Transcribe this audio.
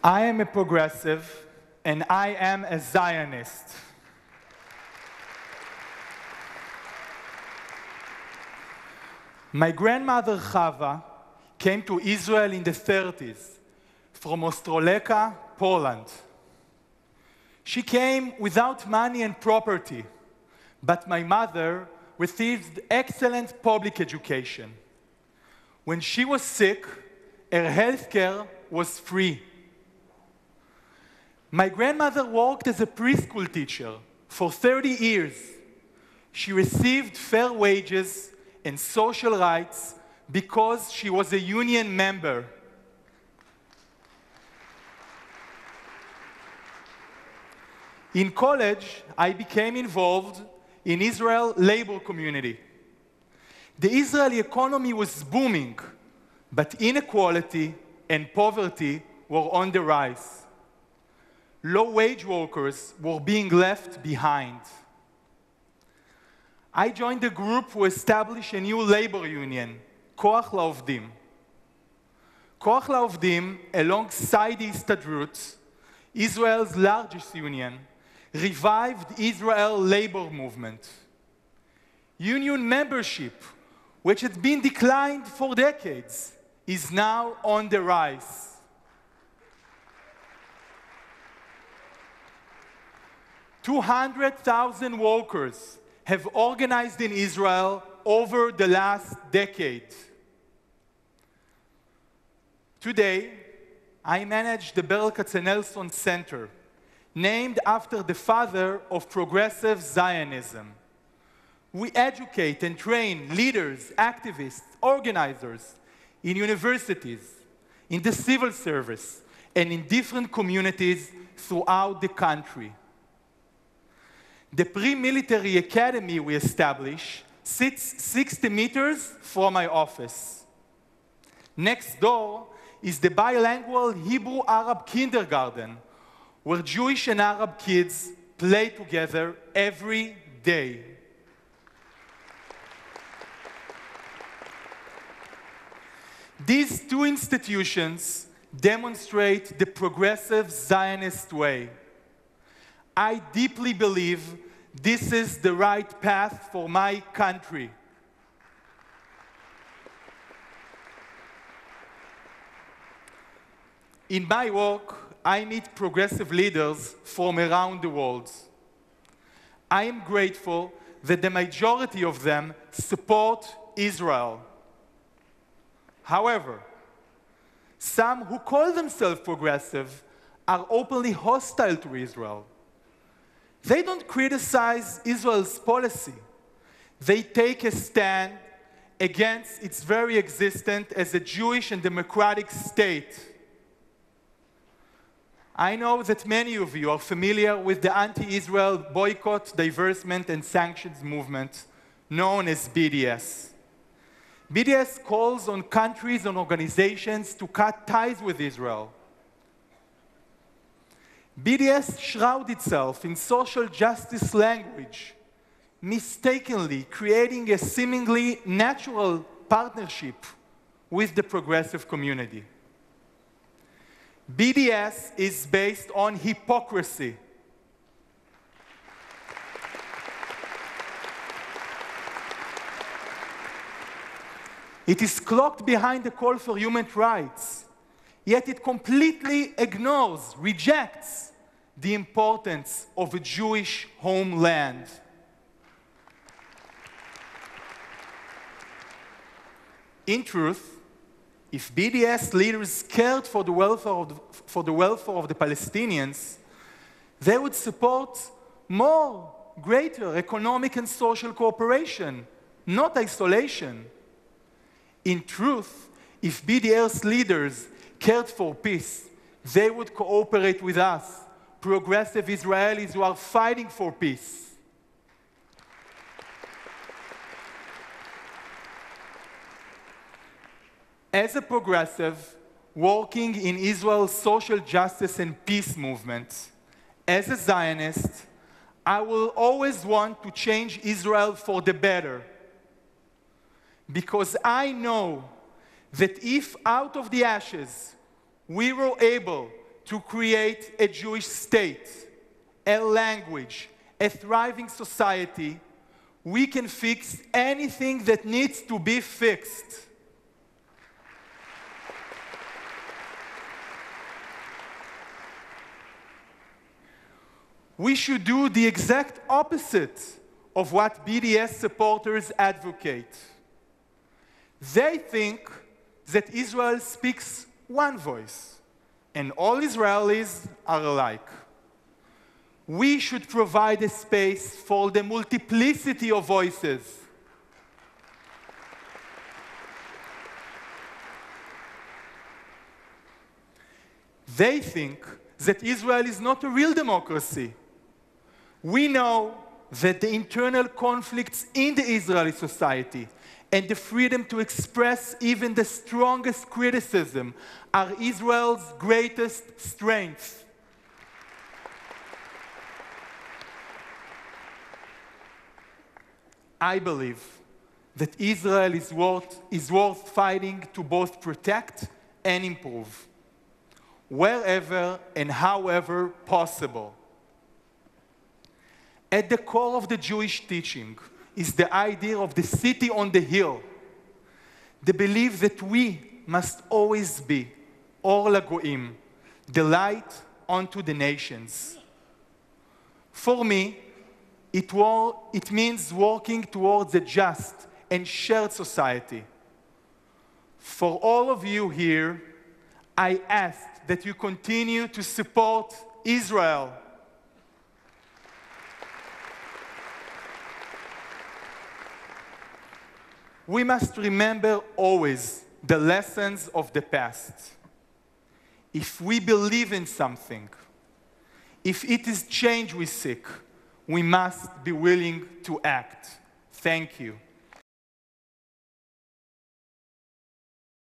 I am a progressive, and I am a Zionist. My grandmother Chava came to Israel in the 30s from Ostroleka, Poland. She came without money and property, but my mother received excellent public education. When she was sick, her health care was free. My grandmother worked as a preschool teacher for 30 years. She received fair wages and social rights because she was a union member. In college, I became involved in Israel labor community. The Israeli economy was booming, but inequality and poverty were on the rise. Low-wage workers were being left behind. I joined a group who established a new labor union, Koach La'ovdim. Koach La'ovdim, alongside the Histadrut, Israel's largest union, revived Israel labor movement. Union membership, which had been declined for decades, is now on the rise. 200,000 workers have organized in Israel over the last decade. Today, I manage the Berl Katzenelson Center, named after the father of progressive Zionism. We educate and train leaders, activists, organizers in universities, in the civil service, and in different communities throughout the country. The pre-military academy we established sits 60 meters from my office. Next door is the bilingual Hebrew-Arab kindergarten, where Jewish and Arab kids play together every day. These two institutions demonstrate the progressive Zionist way. I deeply believe this is the right path for my country. In my work, I meet progressive leaders from around the world. I am grateful that the majority of them support Israel. However, some who call themselves progressive are openly hostile to Israel. They don't criticize Israel's policy. They take a stand against its very existence as a Jewish and democratic state. I know that many of you are familiar with the anti-Israel boycott, divestment, and sanctions movement known as BDS. BDS calls on countries and organizations to cut ties with Israel. BDS shrouds itself in social justice language, mistakenly creating a seemingly natural partnership with the progressive community. BDS is based on hypocrisy. It is cloaked behind the call for human rights, yet it completely ignores, rejects the importance of a Jewish homeland. In truth, if BDS leaders cared for the welfare of the Palestinians, they would support more, greater economic and social cooperation, not isolation. In truth, if BDS leaders cared for peace, they would cooperate with us, progressive Israelis who are fighting for peace. As a progressive working in Israel's social justice and peace movement, as a Zionist, I will always want to change Israel for the better. Because I know that if out of the ashes we were able to create a Jewish state, a language, a thriving society, we can fix anything that needs to be fixed. We should do the exact opposite of what BDS supporters advocate. They think that Israel speaks one voice, and all Israelis are alike. We should provide a space for the multiplicity of voices. They think that Israel is not a real democracy. We know that the internal conflicts in the Israeli society and the freedom to express even the strongest criticism are Israel's greatest strength. I believe that Israel is worth fighting to both protect and improve, wherever and however possible. At the core of the Jewish teaching is the idea of the city on the hill, the belief that we must always be Or LaGoim, the light unto the nations. For me, it means working towards a just and shared society. For all of you here, I ask that you continue to support Israel. We must remember always the lessons of the past. If we believe in something, if it is change we seek, we must be willing to act. Thank you.